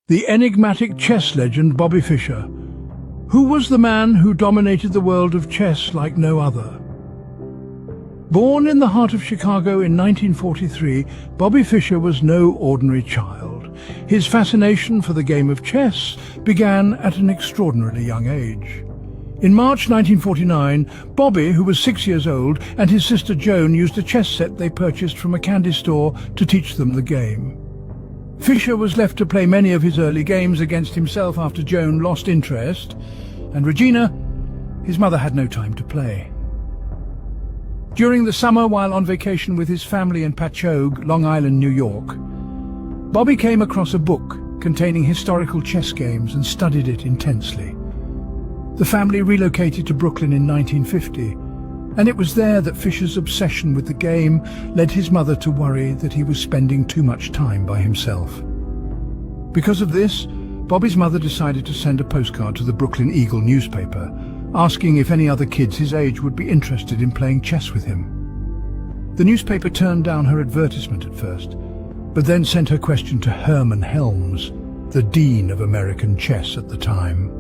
The enigmatic chess legend Bobby Fischer. Who was the man who dominated the world of chess like no other? Born in the heart of Chicago in 1943, Bobby Fischer was no ordinary child. His fascination for the game of chess began at an extraordinarily young age. In March 1949, Bobby, who was 6 years old, and his sister Joan used a chess set they purchased from a candy store to teach them the game. Fischer was left to play many of his early games against himself after Joan lost interest, and Regina, his mother, had no time to play. During the summer, while on vacation with his family in Patchogue, Long Island, New York, Bobby came across a book containing historical chess games and studied it intensely. The family relocated to Brooklyn in 1950, and it was there that Fischer's obsession with the game led his mother to worry that he was spending too much time by himself. Because of this, Bobby's mother decided to send a postcard to the Brooklyn Eagle newspaper, asking if any other kids his age would be interested in playing chess with him. The newspaper turned down her advertisement at first, but then sent her question to Herman Helms, the dean of American chess at the time.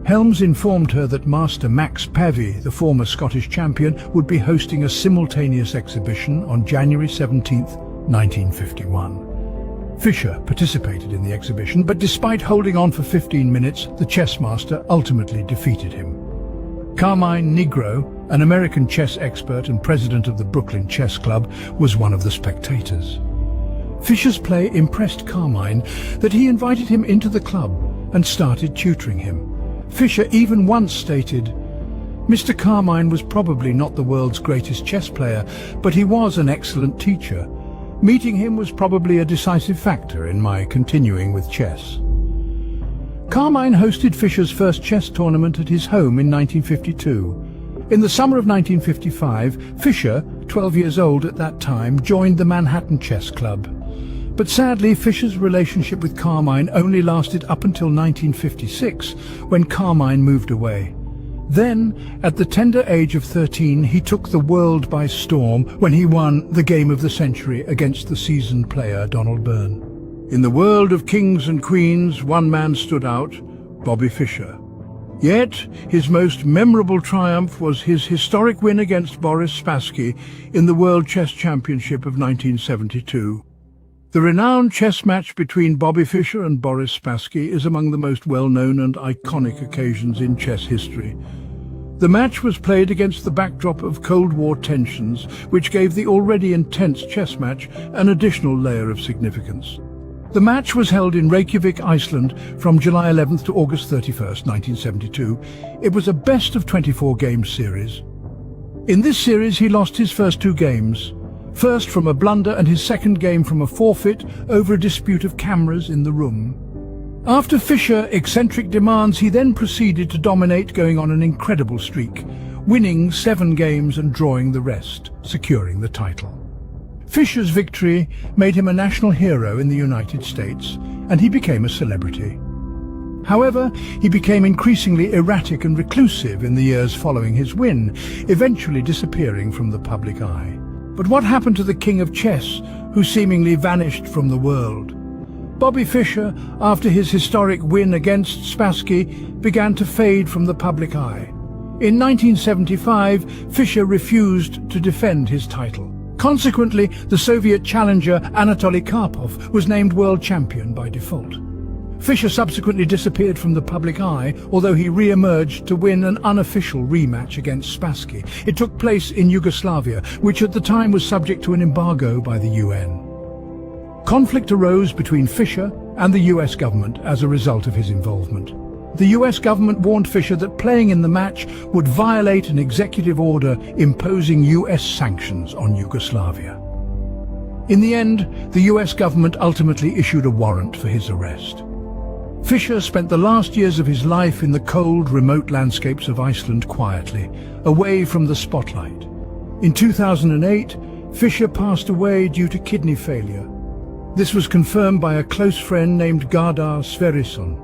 Helms informed her that Master Max Pavey, the former Scottish champion, would be hosting a simultaneous exhibition on January 17, 1951. Fischer participated in the exhibition, but despite holding on for 15 minutes, the chess master ultimately defeated him. Carmine Negro, an American chess expert and president of the Brooklyn Chess Club, was one of the spectators. Fischer's play impressed Carmine that he invited him into the club and started tutoring him. Fischer even once stated, "Mr. Carmine was probably not the world's greatest chess player, but he was an excellent teacher. Meeting him was probably a decisive factor in my continuing with chess." Carmine hosted Fischer's first chess tournament at his home in 1952. In the summer of 1955, Fischer, 12 years old at that time, joined the Manhattan Chess Club. But sadly, Fischer's relationship with Carmine only lasted up until 1956, when Carmine moved away. Then, at the tender age of 13, he took the world by storm when he won the game of the century against the seasoned player Donald Byrne. In the world of kings and queens, one man stood out, Bobby Fischer. Yet, his most memorable triumph was his historic win against Boris Spassky in the World Chess Championship of 1972. The renowned chess match between Bobby Fischer and Boris Spassky is among the most well-known and iconic occasions in chess history. The match was played against the backdrop of Cold War tensions, which gave the already intense chess match an additional layer of significance. The match was held in Reykjavik, Iceland, from July 11th to August 31st, 1972. It was a best-of-24 game series. In this series, he lost his first two games. First from a blunder and his second game from a forfeit over a dispute of cameras in the room. After Fischer eccentric demands, he then proceeded to dominate, going on an incredible streak, winning 7 games and drawing the rest, securing the title. Fischer's victory made him a national hero in the United States, and he became a celebrity. However, he became increasingly erratic and reclusive in the years following his win, eventually disappearing from the public eye. But what happened to the king of chess, who seemingly vanished from the world? Bobby Fischer, after his historic win against Spassky, began to fade from the public eye. In 1975, Fischer refused to defend his title. Consequently, the Soviet challenger Anatoly Karpov was named world champion by default. Fischer subsequently disappeared from the public eye, although he re-emerged to win an unofficial rematch against Spassky. It took place in Yugoslavia, which at the time was subject to an embargo by the UN. Conflict arose between Fischer and the US government as a result of his involvement. The US government warned Fischer that playing in the match would violate an executive order imposing US sanctions on Yugoslavia. In the end, the US government ultimately issued a warrant for his arrest. Fischer spent the last years of his life in the cold, remote landscapes of Iceland quietly, away from the spotlight. In 2008, Fischer passed away due to kidney failure. This was confirmed by a close friend named Gardar Sverrisson.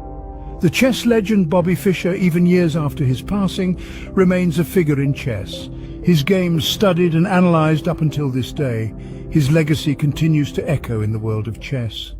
The chess legend Bobby Fischer, even years after his passing, remains a figure in chess. His games studied and analyzed up until this day. His legacy continues to echo in the world of chess.